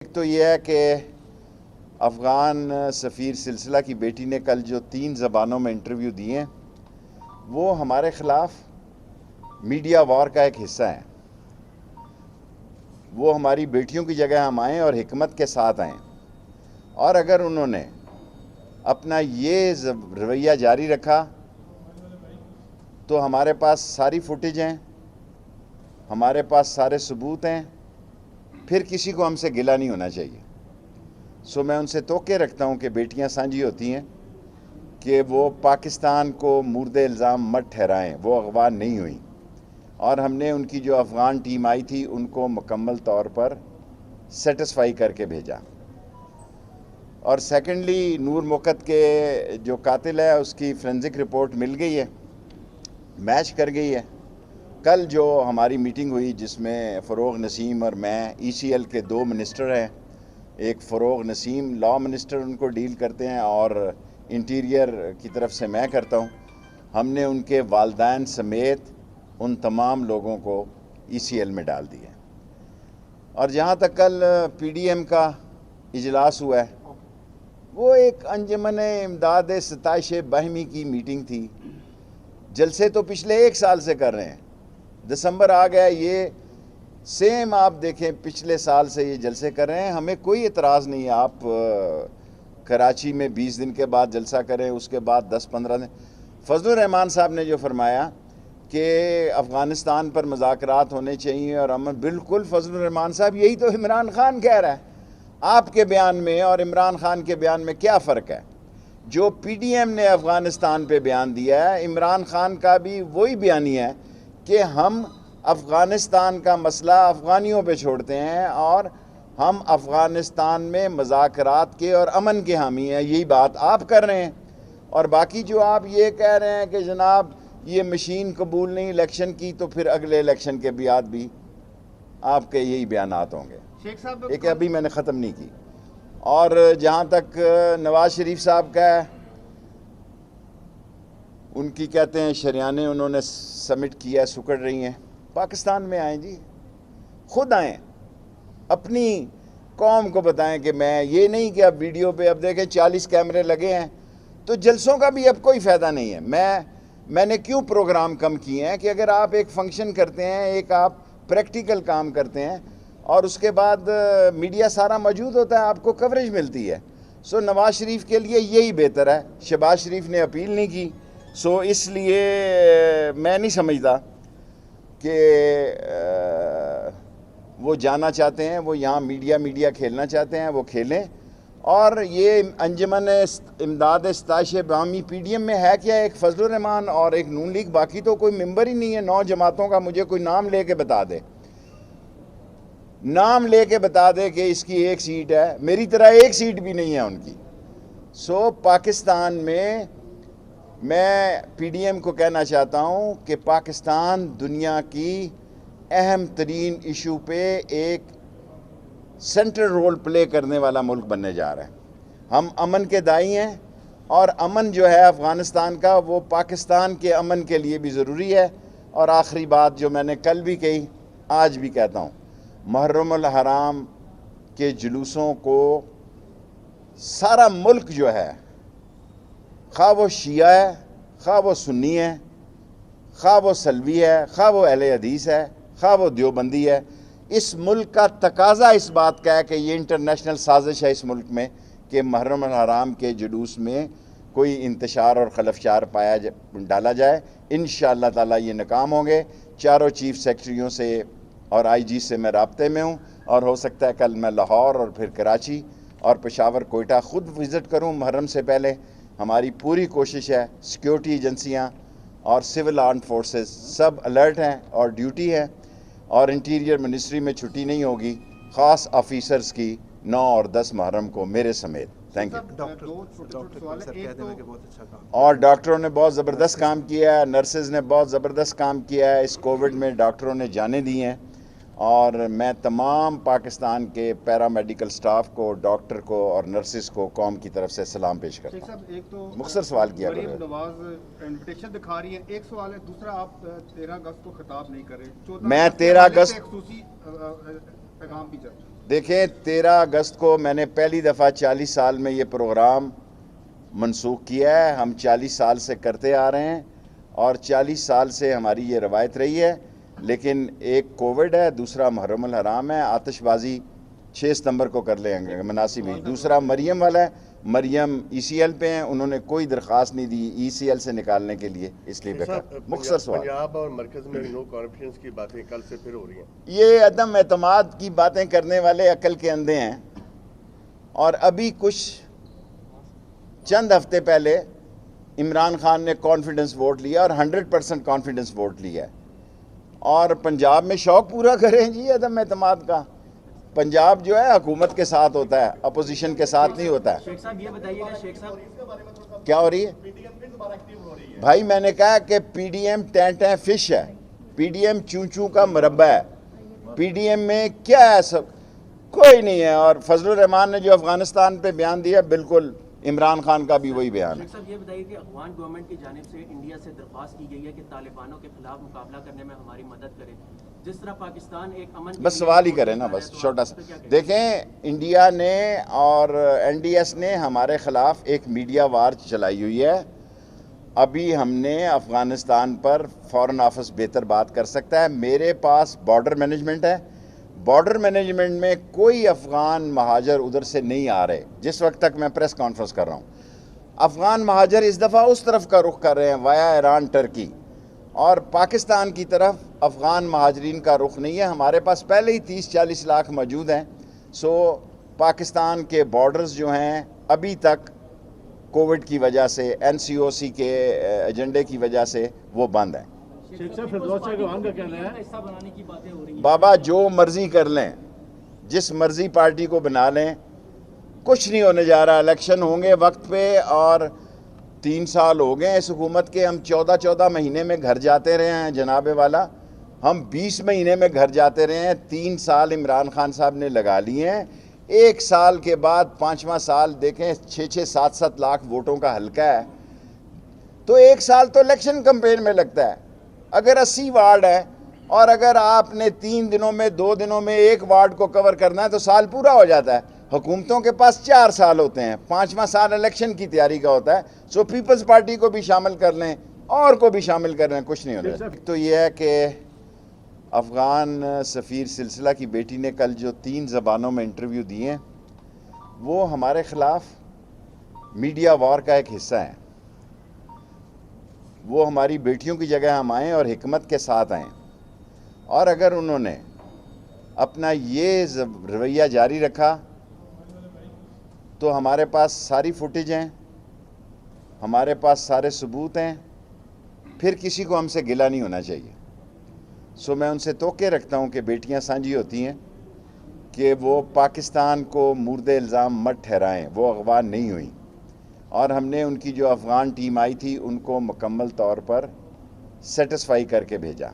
ایک تو یہ ہے کہ افغان سفیر سلسلہ کی بیٹی نے کل جو 3 زبانوں میں انٹرویو دیے ہیں وہ ہمارے خلاف میڈیا وار کا ایک حصہ ہیں۔ وہ ہماری بیٹیوں کی جگہ ہم آئیں اور حکمت کے ساتھ آئیں، اور اگر انہوں نے اپنا یہ رویہ جاری رکھا تو ہمارے پاس ساری فوٹیج ہیں، ہمارے پاس سارے ثبوت ہیں، پھر کسی کو ہم سے گلہ نہیں ہونا چاہیے۔ میں ان سے توقع رکھتا ہوں کہ بیٹیاں سانجھی ہوتی ہیں کہ وہ پاکستان کو مورد الزام مت ٹھہرائیں، وہ اغوا نہیں ہوئیں، اور ہم نے ان کی جو افغان ٹیم آئی تھی ان کو مکمل طور پر سیٹسفائی کر کے بھیجا۔ اور سیکنڈلی نور موقت کے جو قاتل ہے اس کی فرینزک رپورٹ مل گئی ہے، میچ کر گئی ہے۔ کل جو ہماری میٹنگ ہوئی جس میں فروغ نسیم اور میں ECL کے 2 منسٹر ہیں، ایک فروغ نسیم لا منسٹر ان کو ڈیل کرتے ہیں اور انٹیریئر کی طرف سے میں کرتا ہوں، ہم نے ان کے والدین سمیت ان تمام لوگوں کو ECL میں ڈال دیا۔ اور جہاں تک کل PDM کا اجلاس ہوا ہے وہ ایک انجمن امداد ستائش باہمی کی میٹنگ تھی۔ جلسے تو پچھلے 1 سال سے کر رہے ہیں، دسمبر آ گیا، یہ سیم آپ دیکھیں پچھلے سال سے یہ جلسے کر رہے ہیں۔ ہمیں کوئی اعتراض نہیں ہے، آپ کراچی میں 20 دن کے بعد جلسہ کریں، اس کے بعد 10-15 دن۔ فضل الرحمان صاحب نے جو فرمایا کہ افغانستان پر مذاکرات ہونے چاہیے اور بالکل فضل الرحمان صاحب یہی تو عمران خان کہہ رہا ہے۔ آپ کے بیان میں اور عمران خان کے بیان میں کیا فرق ہے؟ جو PDM نے افغانستان پہ بیان دیا ہے، عمران خان کا بھی وہی بیانیہ ہے کہ ہم افغانستان کا مسئلہ افغانیوں پہ چھوڑتے ہیں اور ہم افغانستان میں مذاکرات کے اور امن کے حامی ہیں۔ یہی بات آپ کر رہے ہیں، اور باقی جو آپ یہ کہہ رہے ہیں کہ جناب یہ مشین قبول نہیں الیکشن کی، تو پھر اگلے الیکشن کے بعد بھی آپ کے یہی بیانات ہوں گے۔ شیخ صاحب ایک ابھی میں نے ختم نہیں کی۔ اور جہاں تک نواز شریف صاحب کا ہے، ان کی کہتے ہیں شریانیں انہوں نے سمٹ کیا، سکڑ رہی ہیں۔ پاکستان میں آئیں جی، خود آئیں، اپنی قوم کو بتائیں کہ میں یہ نہیں کہ اب ویڈیو پہ اب دیکھیں 40 کیمرے لگے ہیں تو جلسوں کا بھی اب کوئی فائدہ نہیں ہے۔ میں نے کیوں پروگرام کم کیے ہیں کہ اگر آپ ایک فنکشن کرتے ہیں، ایک آپ پریکٹیکل کام کرتے ہیں اور اس کے بعد میڈیا سارا موجود ہوتا ہے، آپ کو کوریج ملتی ہے۔ نواز شریف کے لیے یہی بہتر ہے۔ شہباز شریف نے اپیل نہیں کی، اس لیے میں نہیں سمجھتا کہ وہ جانا چاہتے ہیں، وہ یہاں میڈیا کھیلنا چاہتے ہیں، وہ کھیلیں۔ اور یہ انجمن امداد ستائش باہمی PDM میں ہے کیا؟ ایک فضل الرحمان اور ایک نون لیگ، باقی تو کوئی ممبر ہی نہیں ہے 9 جماعتوں کا۔ مجھے کوئی نام لے کے بتا دے، نام لے کے بتا دے کہ اس کی 1 سیٹ ہے، میری طرح 1 سیٹ بھی نہیں ہے ان کی۔ پاکستان میں PDM کو کہنا چاہتا ہوں کہ پاکستان دنیا کی اہم ترین ایشو پہ ایک سینٹرل رول پلے کرنے والا ملک بننے جا رہا ہے۔ ہم امن کے دائی ہیں، اور امن جو ہے افغانستان کا وہ پاکستان کے امن کے لیے بھی ضروری ہے۔ اور آخری بات جو میں نے کل بھی کہی، آج بھی کہتا ہوں، محرم الحرام کے جلوسوں کو سارا ملک جو ہے، خواہ وہ شیعہ ہے، خواہ وہ سنی ہے، خواہ وہ سلوی ہے، خواہ وہ اہل حدیث ہے، خواہ وہ دیوبندی ہے، اس ملک کا تقاضا اس بات کا ہے کہ یہ انٹرنیشنل سازش ہے اس ملک میں کہ محرم الحرام کے جلوس میں کوئی انتشار اور خلفشار ڈالا جائے۔ انشاءاللہ تعالی یہ ناکام ہوں گے۔ چاروں چیف سیکرٹریوں سے اور IG سے میں رابطے میں ہوں، اور ہو سکتا ہے کل میں لاہور اور پھر کراچی اور پشاور کوئٹہ خود وزٹ کروں محرم سے پہلے۔ ہماری پوری کوشش ہے، سیکیورٹی ایجنسیاں اور سول آرمڈ فورسز سب الرٹ ہیں اور ڈیوٹی ہے، اور انٹیریئر منسٹری میں چھٹی نہیں ہوگی خاص آفیسرز کی 9 اور 10 محرم کو میرے سمیت۔ Thank you. اور ڈاکٹروں نے بہت زبردست کام کیا ہے، نرسز نے بہت زبردست کام کیا ہے، اس کووڈ میں ڈاکٹروں نے جانیں دی ہیں، اور میں تمام پاکستان کے پیرا میڈیکل سٹاف کو، ڈاکٹر کو اور نرسز کو قوم کی طرف سے سلام پیش کرتا ہوں۔ ایک تو مختصر سوال کیا مریم کرو۔ نواز انویٹیشن دکھا رہی ہے، ایک سوال ہے، دوسرا آپ 13 اگست کو خطاب نہیں کر رہے، میں 13 اگست خصوصی پیغام بھی چل رہا ہے۔ دیکھیں 13 اگست کو میں نے پہلی دفعہ 40 سال میں یہ پروگرام منسوخ کیا ہے. ہم 40 سال سے کرتے آ رہے ہیں اور 40 سال سے ہماری یہ روایت رہی ہے. لیکن ایک کووڈ ہے, دوسرا محرم الحرام ہے. آتش بازی 6 ستمبر کو کر لیں گے مناسب ہی. دوسرا مریم والا ہے, مریم ای سی ایل پہ ہیں, انہوں نے کوئی درخواست نہیں دی ای سی ایل سے نکالنے کے لیے, اس لیے مختصر سوال. پنجاب اور مرکز میں نو کانفیڈنس کی باتیں کل سے پھر ہو رہی ہیں. یہ عدم اعتماد کی باتیں کرنے والے عقل کے اندھے ہیں. اور ابھی کچھ چند ہفتے پہلے عمران خان نے کانفیڈنس ووٹ لیا اور 100% کانفیڈنس ووٹ لیا ہے. اور پنجاب میں شوق پورا کریں جی عدم اعتماد کا. پنجاب جو ہے حکومت کے ساتھ ہوتا ہے, اپوزیشن کے ساتھ نہیں ہوتا ہے. شیخ صاحب یہ بتائیے گا, شیخ صاحب کیا ہو رہی ہے بھائی؟ میں نے کہا کہ پی ڈی ایم ٹینٹ ہے, فش ہے. پی ڈی ایم چوں چوں کا مربع ہے. پی ڈی ایم میں کیا ہے؟ سب کوئی نہیں ہے. اور فضل الرحمان نے جو افغانستان پہ بیان دیا بالکل عمران خان کا بھی وہی بیان ہے. شیخ صاحب یہ بتائیے کہ افغان گورنمنٹ کی جانب سے انڈیا سے درخواست کی گئی ہے کہ طالبانوں کے خلاف مقابلہ کرنے میں ہماری مدد کرے. جس طرح پاکستان ایک امن, بس سوال ہی کریں نا, بس چھوٹا سا. دیکھیں انڈیا نے اور این ڈی ایس نے ہمارے خلاف ایک میڈیا وار چلائی ہوئی ہے. ابھی ہم نے افغانستان پر فارن آفس بہتر بات کر سکتا ہے. میرے پاس بارڈر مینجمنٹ ہے. بارڈر مینجمنٹ میں کوئی افغان مہاجر ادھر سے نہیں آ رہے جس وقت تک میں پریس کانفرنس کر رہا ہوں. افغان مہاجر اس دفعہ اس طرف کا رخ کر رہے ہیں وایا ایران, ٹرکی, اور پاکستان کی طرف افغان مہاجرین کا رخ نہیں ہے. ہمارے پاس پہلے ہی 30-40 لاکھ موجود ہیں. سو پاکستان کے بارڈرز جو ہیں ابھی تک کووڈ کی وجہ سے, این سی او سی کے ایجنڈے کی وجہ سے وہ بند ہیں. بابا جو مرضی کر لیں, جس مرضی پارٹی کو بنا لیں, کچھ نہیں ہونے جا رہا. الیکشن ہوں گے وقت پہ, اور 3 سال ہو گئے اس حکومت کے. ہم 14 مہینے میں گھر جاتے رہے ہیں جناب والا, ہم 20 مہینے میں گھر جاتے رہے ہیں. 3 سال عمران خان صاحب نے لگا لیے ہیں. 1 سال کے بعد 5واں سال دیکھیں 6-7 لاکھ ووٹوں کا حلقہ ہے, تو 1 سال تو الیکشن کمپین میں لگتا ہے. اگر 80 وارڈ ہے اور اگر آپ نے 3 دنوں میں 2 دنوں میں 1 وارڈ کو کور کرنا ہے تو سال پورا ہو جاتا ہے. حکومتوں کے پاس 4 سال ہوتے ہیں, 5واں سال الیکشن کی تیاری کا ہوتا ہے. سو پیپلز پارٹی کو بھی شامل کر لیں اور کو بھی شامل کر لیں, کچھ نہیں ہوتا. تو یہ ہے کہ افغان سفیر سلسلہ کی بیٹی نے کل جو 3 زبانوں میں انٹرویو دیے ہیں وہ ہمارے خلاف میڈیا وار کا ایک حصہ ہیں. وہ ہماری بیٹیوں کی جگہ ہم آئیں اور حکمت کے ساتھ آئیں. اور اگر انہوں نے اپنا یہ رویہ جاری رکھا تو ہمارے پاس ساری فوٹیج ہیں, ہمارے پاس سارے ثبوت ہیں, پھر کسی کو ہم سے گلہ نہیں ہونا چاہیے. سو میں ان سے توقع رکھتا ہوں کہ بیٹیاں سانجھی ہوتی ہیں کہ وہ پاکستان کو مورد الزام مت ٹھہرائیں. وہ اغوا نہیں ہوئیں, اور ہم نے ان کی جو افغان ٹیم آئی تھی ان کو مکمل طور پر سیٹسفائی کر کے بھیجا.